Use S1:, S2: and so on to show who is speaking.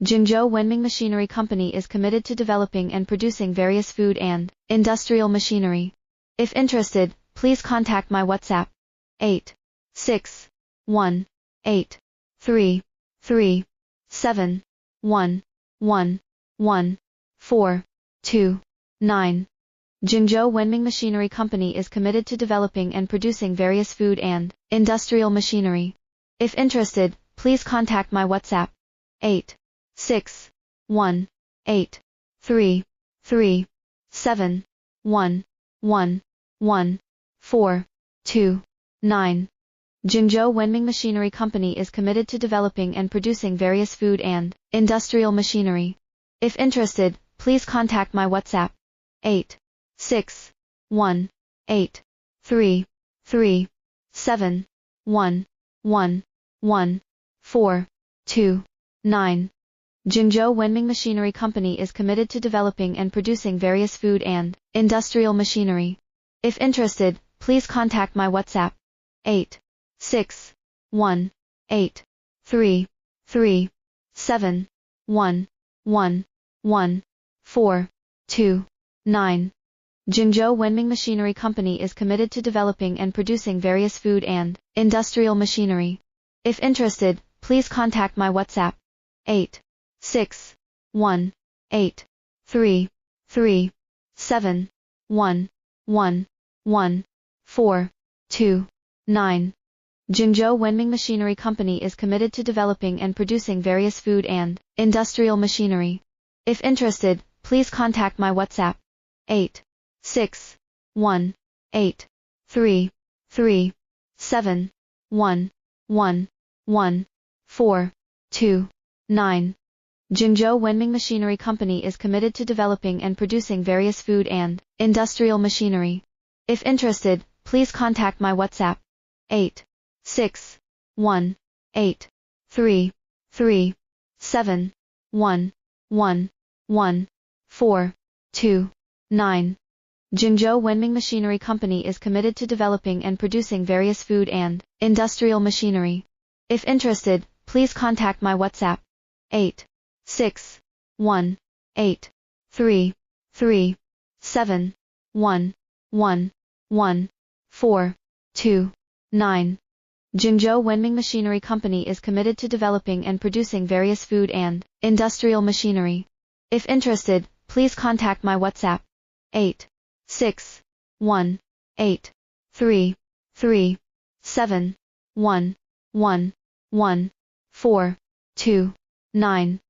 S1: Zhengzhou Wenming Machinery Company is committed to developing and producing various food and industrial machinery. If interested, please contact my WhatsApp 8618337111429. Zhengzhou Wenming Machinery Company is committed to developing and producing various food and industrial machinery. If interested, please contact my WhatsApp 8618337111429. Zhengzhou Wenming Machinery Company is committed to developing and producing various food and industrial machinery. If interested, please contact my WhatsApp 8618337111429. Zhengzhou Wenming Machinery Company is committed to developing and producing various food and industrial machinery. If interested, please contact my WhatsApp 8618337111429. Zhengzhou Wenming Machinery Company is committed to developing and producing various food and industrial machinery. If interested, please contact my WhatsApp 8618337111429. Zhengzhou Wenming Machinery Company is committed to developing and producing various food and industrial machinery. If interested, please contact my WhatsApp 8618337111429. Zhengzhou Wenming Machinery Company is committed to developing and producing various food and industrial machinery. If interested, please contact my WhatsApp 8618337111429. Zhengzhou Wenming Machinery Company is committed to developing and producing various food and industrial machinery. If interested, please contact my WhatsApp 8618337111429. Zhengzhou Wenming Machinery Company is committed to developing and producing various food and industrial machinery. If interested, please contact my WhatsApp 8618337111429.